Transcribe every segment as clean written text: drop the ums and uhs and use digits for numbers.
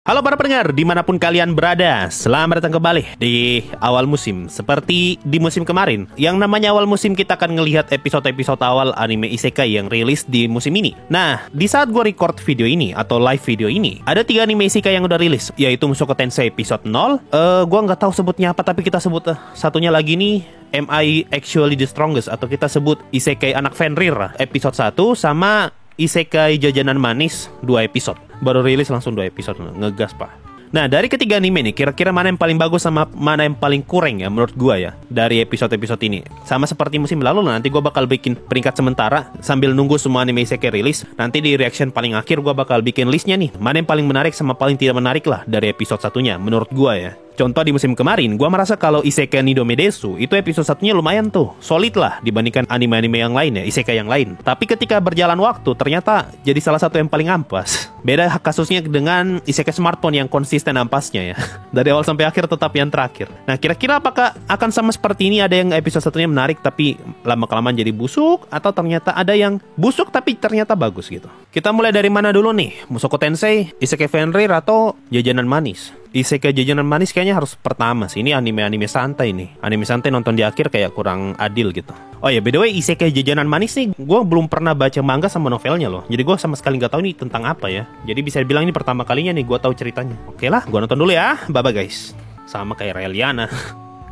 Halo para pendengar, dimanapun kalian berada, selamat datang kembali di awal musim. Seperti di musim kemarin, yang namanya awal musim kita akan ngelihat episode-episode awal anime isekai yang rilis di musim ini. Nah, di saat gue record video ini atau live video ini, ada 3 anime isekai yang udah rilis, yaitu Mushoku Tensei episode 0. Gue nggak tahu sebutnya apa, tapi kita sebut satunya lagi nih Am I Actually the Strongest, atau kita sebut isekai anak Fenrir episode 1, sama Isekai Jajanan Manis 2 episode. Baru rilis langsung 2 episode, ngegas pak. Nah, dari ketiga anime nih, kira-kira mana yang paling bagus sama mana yang paling kurang ya menurut gua ya dari episode-episode ini. Sama seperti musim lalu, nanti gua bakal bikin peringkat sementara sambil nunggu semua anime isekai rilis. Nanti di reaction paling akhir gua bakal bikin listnya nih, mana yang paling menarik sama paling tidak menarik lah dari episode satunya menurut gua ya. Contoh di musim kemarin, gua merasa kalau Isekai Nidome Desu itu episode satunya lumayan tuh, solid lah dibandingkan anime-anime yang lain ya, isekai yang lain. Tapi ketika berjalan waktu, ternyata jadi salah satu yang paling ampas. Beda kasusnya dengan Isekai Smartphone yang konsisten ampasnya ya. Dari awal sampai akhir tetap yang terakhir. Nah, kira-kira apakah akan sama seperti ini, ada yang episode satunya menarik tapi lama-kelamaan jadi busuk, atau ternyata ada yang busuk tapi ternyata bagus gitu. Kita mulai dari mana dulu nih? Mushoku Tensei, Isekai Fenrir, atau Jajanan Manis? Isekai Jajanan Manis kayaknya harus pertama sih. Ini anime-anime santai nih. Anime santai nonton di akhir kayak kurang adil gitu. Oh ya, by the way, Isekai Jajanan Manis nih, gue belum pernah baca manga sama novelnya loh. Jadi gue sama sekali nggak tahu ini tentang apa ya. Jadi bisa dibilang ini pertama kalinya nih gue tahu ceritanya. Oke lah, gue nonton dulu ya. Bye-bye guys. Sama kayak Raeliana.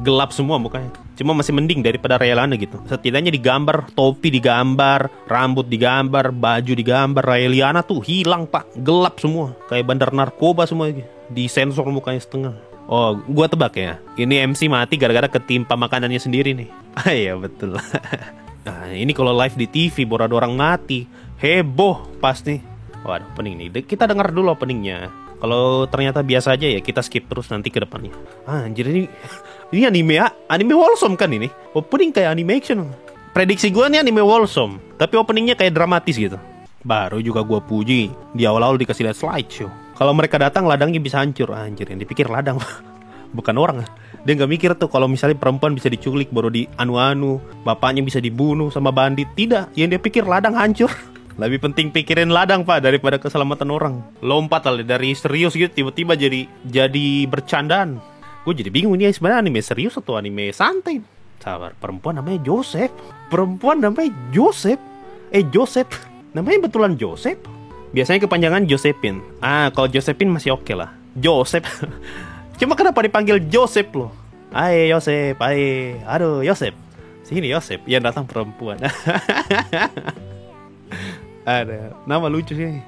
Gelap semua mukanya. Cuma masih mending daripada Raeliana gitu. Setidaknya digambar, topi digambar, rambut digambar, baju digambar. Raeliana tuh hilang pak, gelap semua. Kayak bandar narkoba semua gitu. Disensor mukanya setengah. Oh, gua tebak ya, ini MC mati gara-gara ketimpa makanannya sendiri nih. Ah iya betul. Nah, ini kalau live di TV baru ada orang mati, heboh pasti. Waduh, opening nih. Kita dengar dulu openingnya. Kalau ternyata biasa aja ya kita skip terus nanti ke depannya. Ah, anjir ini anime ya, anime wholesome kan ini. Opening kayak anime action. Prediksi gua nih anime wholesome, tapi openingnya kayak dramatis gitu. Baru juga gua puji, di awal-awal dikasih lihat slideshow. Kalau mereka datang ladangnya bisa hancur. Anjir, yang dipikir ladang bukan orang. Dia nggak mikir tuh kalau misalnya perempuan bisa diculik baru di anu-anu, bapaknya bisa dibunuh sama bandit. Tidak, yang dia pikir ladang hancur. Lebih penting pikirin ladang pak daripada keselamatan orang. Lompat lah dari serius gitu tiba-tiba jadi bercandaan. Gue jadi bingung ini sebenarnya anime serius atau anime santai. Sabar, perempuan namanya Joseph. Joseph. Namanya betulan Joseph. Biasanya kepanjangan Josephine. Ah, kalau Josephine masih oke lah. Joseph. Cuma kenapa dipanggil Joseph loh? Ayo Joseph, ayo. Aduh, Joseph. Sini Joseph, yang datang perempuan. Ada nama lucu sih.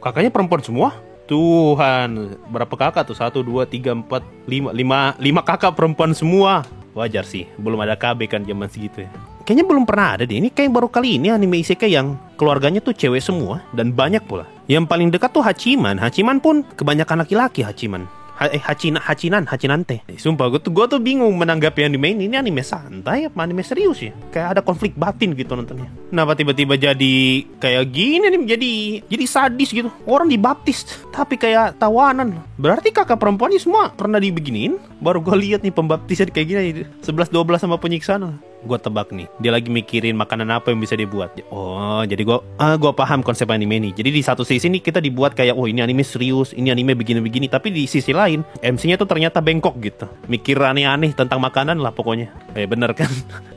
Kakaknya perempuan semua? Tuhan, berapa kakak tuh? 1, 2, 3, 4, 5 kakak perempuan semua. Wajar sih, belum ada KB kan zaman segitu ya. Kayaknya belum pernah ada deh. Ini kayak baru kali ini anime isekai yang keluarganya tuh cewek semua dan banyak pula. Yang paling dekat tuh Hachiman. Hachiman pun kebanyakan laki-laki Hachiman. Hachinante. Sumpah gue tuh bingung menanggapi anime ini. Ini anime santai apa anime serius ya? Kayak ada konflik batin gitu nontonnya. Kenapa tiba-tiba jadi kayak gini nih, jadi sadis gitu. Orang dibaptis tapi kayak tawanan. Berarti kakak perempuannya semua pernah dibeginiin. Baru gue lihat nih pembaptisan kayak gini 11-12 sama penyiksaan. Gue tebak nih, dia lagi mikirin makanan apa yang bisa dibuat. Oh, jadi gue paham konsep anime ini. Jadi di satu sisi nih kita dibuat kayak, oh ini anime serius, ini anime begini-begini. Tapi di sisi lain, MC-nya tuh ternyata bengkok gitu. Mikir aneh-aneh tentang makanan lah pokoknya. Bener kan?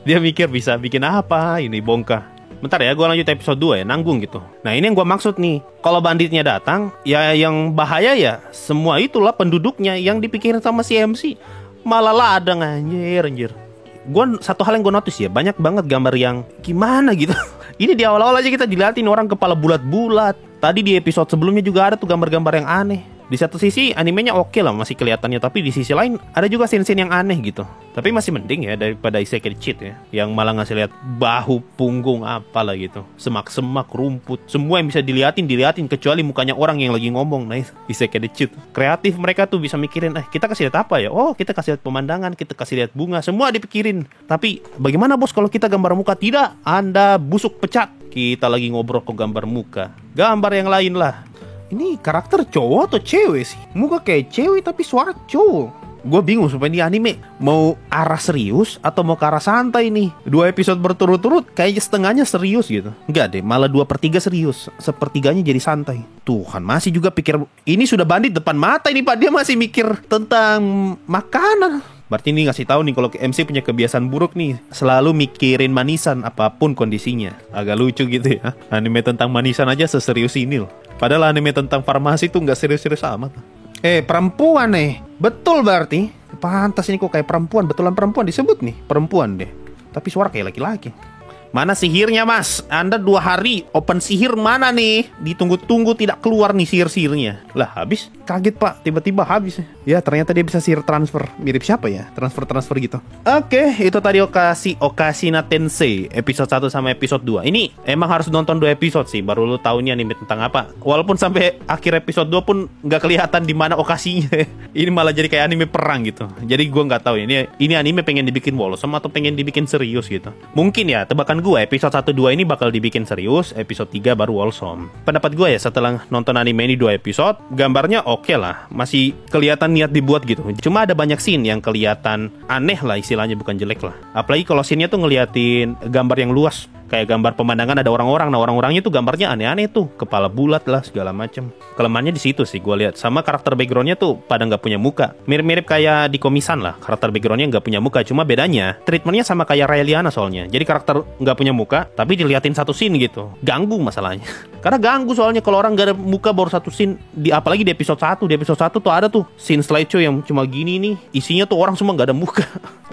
Dia mikir bisa bikin apa, ini bongkar. Bentar ya, gue lanjut episode 2 ya, nanggung gitu. Nah ini yang gue maksud nih, kalau banditnya datang, ya yang bahaya ya semua itulah penduduknya yang dipikirin sama si MC. Malah ladang anjir. Satu hal yang gue notice ya, banyak banget gambar yang gimana gitu. Ini di awal-awal aja kita diliatin orang kepala bulat-bulat. Tadi di episode sebelumnya juga ada tuh gambar-gambar yang aneh. Di satu sisi animenya oke lah masih kelihatannya, tapi di sisi lain ada juga scene-scene yang aneh gitu. Tapi masih mending ya daripada Isekai Cheat ya, yang malah ngasih lihat bahu, punggung apalah gitu, semak-semak, rumput, semua yang bisa diliatin kecuali mukanya orang yang lagi ngomong. Nah, Isekai Cheat. Kreatif mereka tuh bisa mikirin, kita kasih lihat apa ya? Oh, kita kasih lihat pemandangan, kita kasih lihat bunga, semua dipikirin. Tapi bagaimana bos kalau kita gambar muka? Tidak, Anda busuk pecat. Kita lagi ngobrol ke gambar muka. Gambar yang lain lah. Ini karakter cowok atau cewek sih? Muka kayak cewek tapi suara cowok. Gue bingung supaya ini anime mau arah serius atau mau ke arah santai nih. 2 episode berturut-turut kayaknya setengahnya serius gitu. Enggak deh, malah 2/3 serius, sepertiganya jadi santai. Tuhan, masih juga pikir ini sudah bandit depan mata ini Pak, dia masih mikir tentang makanan. Berarti ini ngasih tahu nih kalau MC punya kebiasaan buruk nih, selalu mikirin manisan apapun kondisinya. Agak lucu gitu ya. Anime tentang manisan aja seserius ini loh. Padahal anime tentang farmasi tuh nggak serius-serius amat. Perempuan nih. Betul berarti. Pantas ini kok kayak perempuan. Betulan perempuan disebut nih. Perempuan deh. Tapi suara kayak laki-laki. Mana sihirnya mas? Anda 2 hari open sihir mana nih? Ditunggu-tunggu tidak keluar nih sihir-sihirnya. Lah habis? Kaget pak, tiba-tiba habis. Ya ternyata dia bisa sihir transfer. Mirip siapa ya? Transfer gitu. Oke, itu tadi Okashina Tensei episode 1 sama episode 2. Ini emang harus nonton 2 episode sih, baru lu tahu ini anime tentang apa. Walaupun sampai akhir episode 2 pun nggak kelihatan di mana Okashinya. Ini malah jadi kayak anime perang gitu. Jadi gue nggak tahu ini anime pengen dibikin wholesome atau pengen dibikin serius gitu. Mungkin ya, tebakan gue episode 1-2 ini bakal dibikin serius, episode 3 baru wholesome. Pendapat gue ya, setelah nonton anime ini 2 episode, gambarnya oke lah, masih kelihatan niat dibuat gitu. Cuma ada banyak scene yang kelihatan aneh lah istilahnya, bukan jelek lah. Apalagi kalau scene-nya tuh ngeliatin gambar yang luas. Kayak gambar pemandangan ada orang-orang. Nah orang-orangnya tuh gambarnya aneh-aneh tuh, kepala bulat lah segala macam. Kelemahannya di situ sih gue lihat. Sama karakter backgroundnya tuh pada nggak punya muka. Mirip-mirip kayak di komisan lah. Karakter backgroundnya nggak punya muka. Cuma bedanya treatmentnya sama kayak Raeliana soalnya. Jadi karakter nggak punya muka, tapi diliatin satu scene gitu. Ganggu masalahnya. Karena ganggu soalnya kalau orang nggak ada muka baru satu scene. Apalagi di episode 1. Di episode 1 tuh ada tuh scene slideshow yang cuma gini nih. Isinya tuh orang semua nggak ada muka.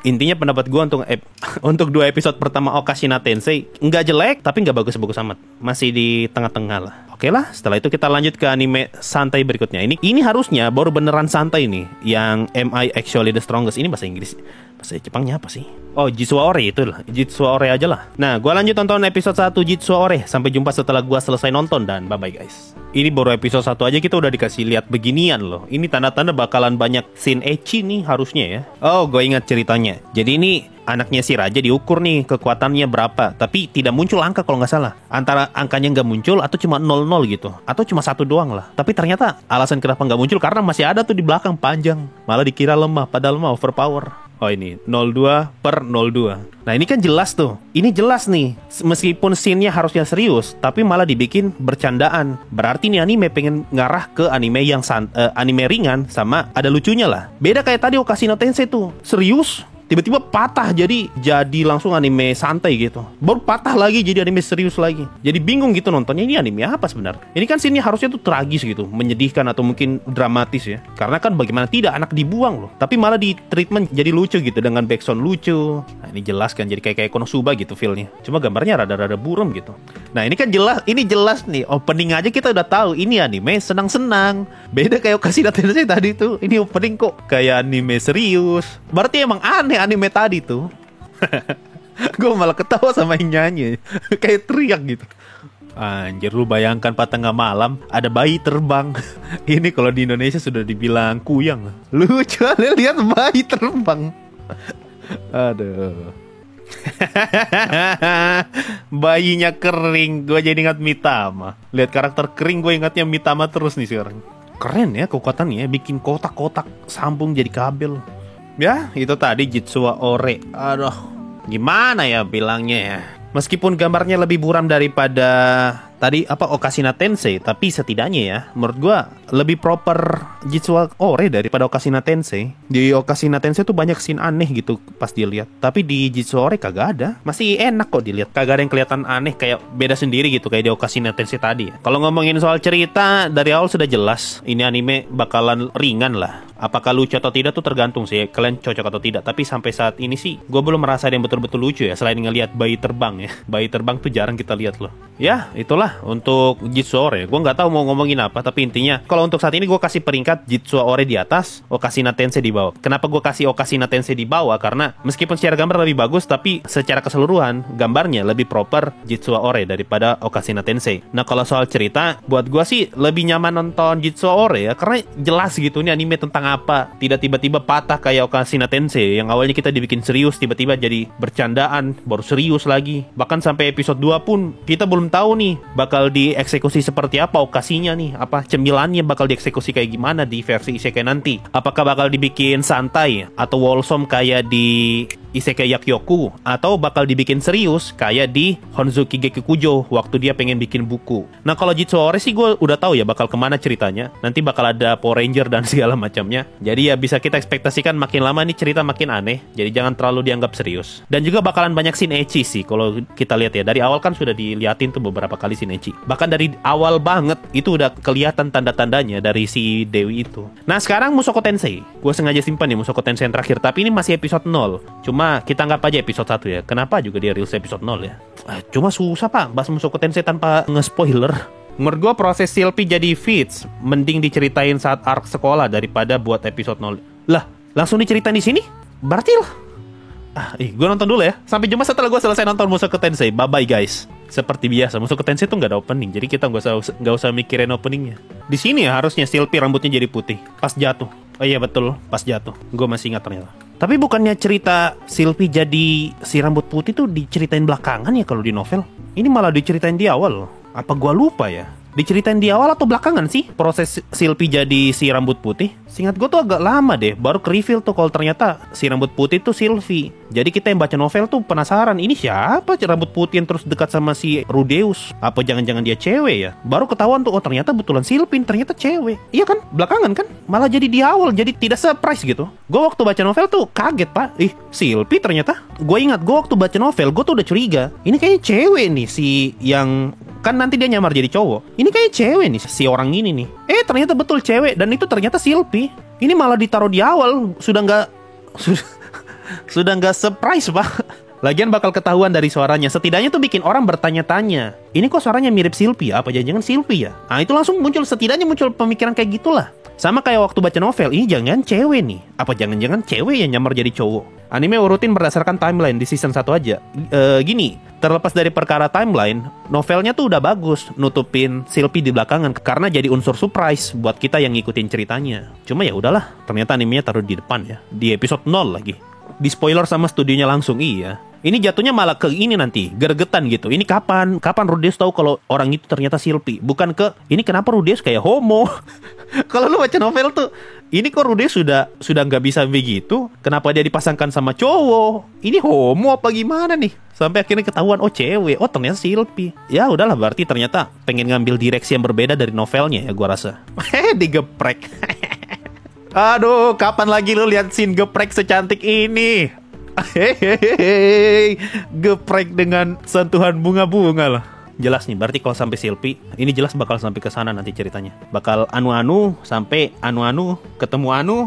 Intinya pendapat gue untuk 2 episode pertama Okashina Tensei nggak jelek tapi nggak bagus-bagus amat, masih di tengah-tengah lah. Oke lah, setelah itu kita lanjut ke anime santai berikutnya. Ini harusnya baru beneran santai nih, yang Am I Actually the Strongest. Ini bahasa Inggris, bahasa Jepangnya apa sih? Oh, Jitsu Ore itu lah, Jitsu Ore aja lah. Nah, gue lanjut tonton episode 1 Jitsu Ore. Sampai jumpa setelah gue selesai nonton dan bye-bye guys. Ini baru episode 1 aja kita udah dikasih lihat beginian loh. Ini tanda-tanda bakalan banyak scene ecchi nih harusnya ya. Oh, gue ingat ceritanya. Jadi ini anaknya si raja diukur nih kekuatannya berapa, tapi tidak muncul angka kalau nggak salah. Antara angkanya nggak muncul atau cuma 00 gitu, atau cuma 1 doang lah. Tapi ternyata alasan kenapa nggak muncul karena masih ada tuh di belakang panjang. Malah dikira lemah, padahal mah overpower. Oh ini 02/02. Nah ini kan jelas tuh. Ini jelas nih. Meskipun scene-nya harusnya serius, tapi malah dibikin bercandaan. Berarti nih anime pengen ngarah ke anime yang anime ringan sama ada lucunya lah. Beda kayak tadi Okashina Tensei tuh. Serius, tiba-tiba patah jadi langsung anime santai gitu. Baru patah lagi jadi anime serius lagi. Jadi bingung gitu nontonnya, ini anime apa sebenarnya. Ini kan scene-nya harusnya tuh tragis gitu, menyedihkan atau mungkin dramatis ya. Karena kan bagaimana tidak anak dibuang loh, tapi malah di treatment jadi lucu gitu dengan backsound lucu. Nah ini jelas kan jadi kayak Konosuba gitu feel-nya. Cuma gambarnya rada-rada buram gitu. Nah ini kan jelas nih opening aja kita udah tahu ini anime senang-senang. Beda kayak Okashina Tensei tadi tuh. Ini opening kok kayak anime serius. Berarti emang anime tadi tuh. Gue malah ketawa sama yang nyanyi. Kayak teriak gitu. Anjir, lu bayangkan pada tengah malam ada bayi terbang. Ini kalau di Indonesia sudah dibilang kuyang. Lucu, lihat bayi terbang. Aduh. Bayinya kering. Gue jadi ingat Mitama. Lihat karakter kering gue ingatnya Mitama terus nih sekarang. Keren ya kekuatannya, bikin kotak-kotak sambung jadi kabel. Ya, itu tadi Jitsu Ore. Aduh, gimana ya bilangnya ya. Meskipun gambarnya lebih buram daripada tadi Okashina Tensei, tapi setidaknya ya menurut gua lebih proper Jitsu Ore daripada Okashina Tensei. Di Okashina Tensei tuh banyak scene aneh gitu pas dilihat, tapi di Jitsu Ore kagak ada. Masih enak kok dilihat, kagak ada yang kelihatan aneh kayak beda sendiri gitu kayak di Okashina Tensei tadi. Kalau ngomongin soal cerita, dari awal sudah jelas ini anime bakalan ringan lah. Apakah lucu atau tidak tuh tergantung sih kalian cocok atau tidak. Tapi sampai saat ini sih gue belum merasa ada yang betul-betul lucu ya, selain ngelihat bayi terbang ya. Bayi terbang tuh jarang kita lihat loh. Ya itulah untuk Jitsu Ore. Gue nggak tahu mau ngomongin apa, tapi intinya kalau untuk saat ini gue kasih peringkat Jitsu Ore di atas, Okashina Tensei di bawah. Kenapa gue kasih Okashina Tensei di bawah? Karena meskipun secara gambar lebih bagus, tapi secara keseluruhan gambarnya lebih proper Jitsu Ore daripada Okashina Tensei. Nah kalau soal cerita, buat gue sih lebih nyaman nonton Jitsu Ore ya, karena jelas gitu ini anime tentang apa. Tidak tiba-tiba patah kayak Okashina Tensei yang awalnya kita dibikin serius, tiba-tiba jadi bercandaan, baru serius lagi. Bahkan sampai episode 2 pun kita belum tahu nih bakal dieksekusi seperti apa, okasinya nih, apa cemilannya bakal dieksekusi kayak gimana di versi isekai nanti. Apakah bakal dibikin santai atau wholesome kayak di Isekai Yakyoku, atau bakal dibikin serius kayak di Honzuki Gekikujo waktu dia pengen bikin buku. Nah kalau Jitsu Ore sih gue udah tahu ya bakal kemana ceritanya. Nanti bakal ada Power Ranger dan segala macamnya. Jadi ya bisa kita ekspektasikan makin lama nih cerita makin aneh. Jadi jangan terlalu dianggap serius. Dan juga bakalan banyak scene ecchi sih kalau kita lihat ya. Dari awal kan sudah diliatin tuh beberapa kali scene ecchi. Bahkan dari awal banget itu udah kelihatan tanda-tandanya dari si Dewi itu. Nah sekarang Mushoku Tensei. Gue sengaja simpan nih Mushoku Tensei yang terakhir. Tapi ini masih episode 0. Cuma kita anggap aja episode 1 ya. Kenapa juga dia rilis episode 0 ya? Cuma susah pak bahas Mushoku Tensei tanpa nge-spoiler. Menurut gue proses Silpy jadi Fits mending diceritain saat arc sekolah daripada buat episode 0. Lah, langsung diceritain di sini? Berarti lah. Gue nonton dulu ya. Sampai jumpa setelah gue selesai nonton Mushoku Tensei. Bye-bye guys. Seperti biasa, Mushoku Tensei tuh nggak ada opening. Jadi kita nggak usah mikirin openingnya. Di sini ya harusnya Silpy rambutnya jadi putih pas jatuh. Oh iya betul, pas jatuh. Gue masih ingat ternyata. Tapi bukannya cerita Silpy jadi si rambut putih tuh diceritain belakangan ya kalau di novel? Ini malah diceritain di awal. Apa gua lupa ya? Diceritain di awal atau belakangan sih proses Silpy jadi si rambut putih? Seingat gue tuh agak lama deh baru ke-reveal tuh kalau ternyata si rambut putih tuh Sylvie. Jadi kita yang baca novel tuh penasaran, ini siapa rambut putih yang terus dekat sama si Rudeus? Apa jangan-jangan dia cewek ya? Baru ketahuan tuh, oh ternyata betulan Sylvie, ternyata cewek. Iya kan? Belakangan kan? Malah jadi di awal, jadi tidak surprise gitu. Gue waktu baca novel tuh kaget pak, Sylvie ternyata. Gue ingat gue waktu baca novel gue tuh udah curiga, ini kayaknya cewek nih si yang kan nanti dia nyamar jadi cowok. Ini kayak cewek nih si orang ini nih. Ternyata betul cewek dan itu ternyata Silpy. Ini malah ditaruh di awal, sudah nggak surprise pak. Lagian bakal ketahuan dari suaranya. Setidaknya tuh bikin orang bertanya-tanya. Ini kok suaranya mirip Silpy? Apa jangan-jangan Silpy ya? Nah itu langsung setidaknya muncul pemikiran kayak gitulah. Sama kayak waktu baca novel, ini jangan cewek nih. Apa jangan-jangan cewek yang nyamar jadi cowok? Anime urutin berdasarkan timeline di season 1 aja. Gini, terlepas dari perkara timeline, novelnya tuh udah bagus nutupin Silpy di belakangan karena jadi unsur surprise buat kita yang ngikutin ceritanya. Cuma ya udahlah, ternyata animenya taruh di depan ya, di episode 0 lagi. Di spoiler sama studionya langsung, iya. Ini jatuhnya malah ke ini nanti, gergetan gitu. Ini kapan Rudeus tahu kalau orang itu ternyata Silpy? Bukan ke, ini kenapa Rudeus kayak homo? Kalau lu baca novel tuh, ini kok Rudeus sudah nggak bisa begitu? Kenapa dia dipasangkan sama cowok? Ini homo apa gimana nih? Sampai akhirnya ketahuan, oh cewek, oh ternyata Silpy. Ya udahlah, berarti ternyata pengen ngambil direksi yang berbeda dari novelnya ya gua rasa. Digeprek. Aduh, kapan lagi lu lihat scene geprek secantik ini? Geprek dengan sentuhan bunga-bunga lah. Jelas nih, berarti kalau sampai Silpy, ini jelas bakal sampai ke sana nanti ceritanya. Bakal anu sampai anu ketemu anu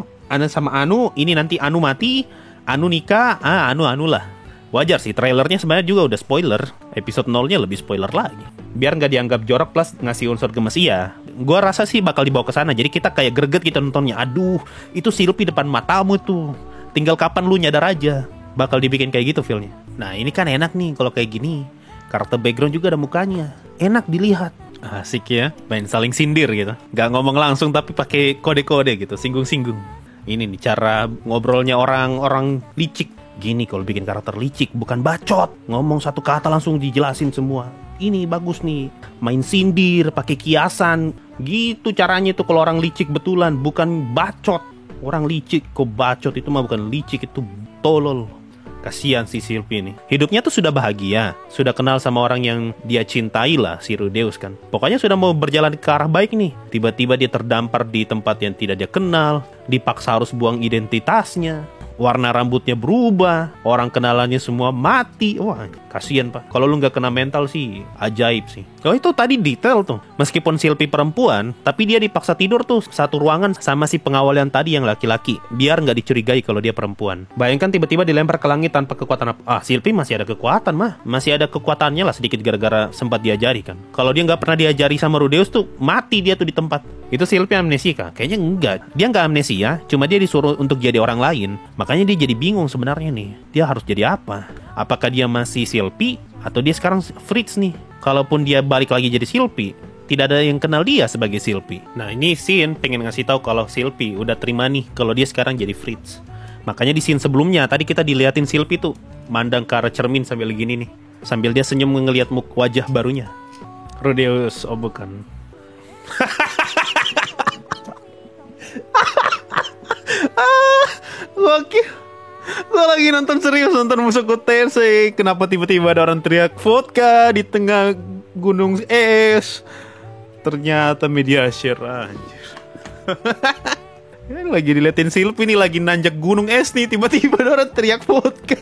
sama anu, ini nanti anu mati, anu nikah, anu lah. Wajar sih, trailernya sebenarnya juga udah spoiler. Episode 0-nya lebih spoiler lagi. Biar nggak dianggap jorok plus ngasih unsur gemes iya. Gua rasa sih bakal dibawa ke sana. Jadi kita kayak greget gitu nontonnya. Aduh, itu Silpy depan matamu tuh. Tinggal kapan lu nyadar aja. Bakal dibikin kayak gitu feel-nya. Nah ini kan enak nih kalau kayak gini. Karakter background juga ada mukanya. Enak dilihat. Asik ya. Main saling sindir gitu. Gak ngomong langsung tapi pakai kode-kode gitu. Singgung-singgung. Ini nih cara ngobrolnya orang licik. Gini kalau bikin karakter licik. Bukan bacot. Ngomong satu kata langsung dijelasin semua. Ini bagus nih. Main sindir. Pakai kiasan. Gitu caranya tuh kalau orang licik betulan. Bukan bacot. Orang licik kok bacot itu mah bukan licik. Itu tolol. Kasihan si Silpy ini. Hidupnya tuh sudah bahagia. Sudah kenal sama orang yang dia cintai lah, si Rudeus kan. Pokoknya sudah mau berjalan ke arah baik nih. Tiba-tiba dia terdampar di tempat yang tidak dia kenal. Dipaksa harus buang identitasnya. Warna rambutnya berubah. Orang kenalannya semua mati. Wah, kasihan pak. Kalau lu gak kena mental sih, ajaib sih. Kalau itu tadi detail tuh. Meskipun Silpy perempuan, tapi dia dipaksa tidur tuh satu ruangan sama si pengawal yang tadi yang laki-laki. Biar gak dicurigai kalau dia perempuan. Bayangkan tiba-tiba dilempar ke langit tanpa kekuatan apa. Silpy masih ada kekuatan mah. Masih ada kekuatannya lah sedikit gara-gara sempat diajari kan. Kalau dia gak pernah diajari sama Rudeus tuh, mati dia tuh di tempat. Itu Silpy amnesia kah? Kayaknya enggak. Dia gak amnesia, cuma dia disuruh untuk jadi orang lain. Makanya dia jadi bingung sebenarnya nih. Dia harus jadi apa? Apakah dia masih Silpy atau dia sekarang Fritz nih? Kalaupun dia balik lagi jadi Silpy, tidak ada yang kenal dia sebagai Silpy. Nah ini scene pengen ngasih tahu kalau Silpy udah terima nih kalau dia sekarang jadi Fritz. Makanya di scene sebelumnya tadi kita diliatin Silpy tuh mandang ke arah cermin sambil gini nih. Sambil dia senyum ngelihat wajah barunya. Rudeus, oh bukan. Gokil. Gue lagi nonton serius, nonton Mushoku Tensei. Kenapa tiba-tiba ada orang teriak vodka di tengah gunung es? Ternyata media share, anjir. Lagi diliatin Silpi nih, lagi nanjak gunung es nih, tiba-tiba ada orang teriak vodka.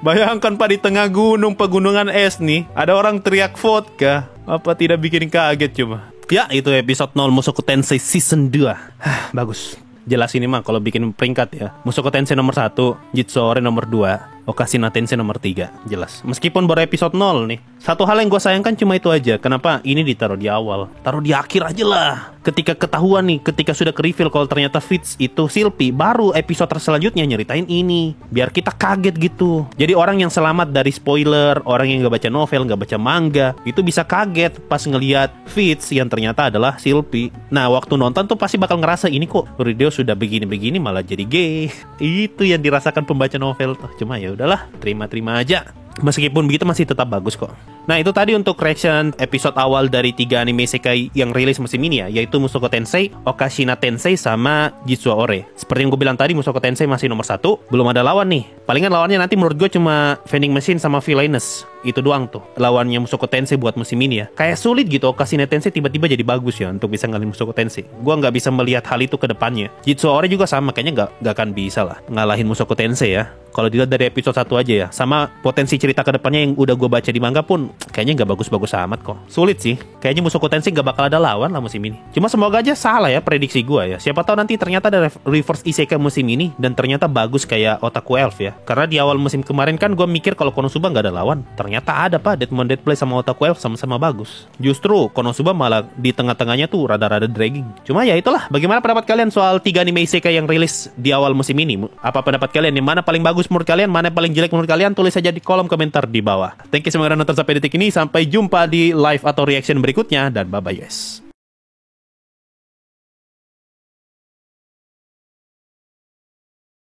Bayangkan Pak, di tengah gunung pegunungan es nih, ada orang teriak vodka. Apa tidak bikin kaget coba? Ya, itu episode 0 Mushoku Tensei season 2. Bagus. Jelas ini mah kalau bikin peringkat ya. Mushoku Tensei nomor 1, Jitsu-Ore nomor 2, Okashina Tensei nomor 3. Jelas. Meskipun baru episode 0 nih. Satu hal yang gue sayangkan cuma itu aja. Kenapa ini ditaruh di awal? Taruh di akhir aja lah. Ketika ketahuan nih, ketika sudah ke-reveal kalau ternyata Fitz itu Silpi, baru episode selanjutnya nyeritain ini. Biar kita kaget gitu. Jadi orang yang selamat dari spoiler, orang yang gak baca novel, gak baca manga, itu bisa kaget pas ngelihat Fitz yang ternyata adalah Silpi. Nah, waktu nonton tuh pasti bakal ngerasa, ini kok Rideo sudah begini-begini malah jadi gay. Itu yang dirasakan pembaca novel tuh. Cuma ya udahlah, terima-terima aja. Meskipun begitu masih tetap bagus kok. Nah, itu tadi untuk reaction episode awal dari 3 anime isekai yang rilis musim ini ya, yaitu Mushoku Tensei, Okashina Tensei, sama Jitsu-Ore. Seperti yang gue bilang tadi, Mushoku Tensei masih nomor 1. Belum ada lawan nih. Palingan lawannya nanti menurut gue cuma Vending Machine sama Villainous. Itu doang tuh lawannya Mushoku Tensei buat musim ini ya. Kayak sulit gitu Okashina Tensei tiba-tiba jadi bagus ya untuk bisa ngalahin Mushoku Tensei. Gue nggak bisa melihat hal itu ke depannya. Jitsu-Ore juga sama, kayaknya nggak akan bisa lah ngalahin Mushoku Tensei ya. Kalau dilihat dari episode 1 aja ya. Sama potensi cerita ke depannya yang udah gue baca di manga pun kayaknya nggak bagus-bagus amat kok. Sulit sih. Kayaknya Mushoku Tensei nggak bakal ada lawan lah musim ini. Cuma semoga aja salah ya prediksi gue ya. Siapa tahu nanti ternyata ada reverse isekai musim ini dan ternyata bagus kayak Otaku Elf ya. Karena di awal musim kemarin kan gue mikir kalau Konosuba nggak ada lawan. Ternyata ada Pak. Deadmon Deadplay sama Otaku Elf sama-sama bagus. Justru Konosuba malah di tengah-tengahnya tuh rada-rada dragging. Cuma ya itulah. Bagaimana pendapat kalian soal 3 anime isekai yang rilis di awal musim ini? Apa pendapat kalian? Yang mana paling bagus menurut kalian? Mana yang paling jelek menurut kalian? Tulis saja di kolom komentar di bawah. Thank you semua udah nonton sampai detik ini. Sampai jumpa di live atau reaction berikutnya. Dan bye-bye guys.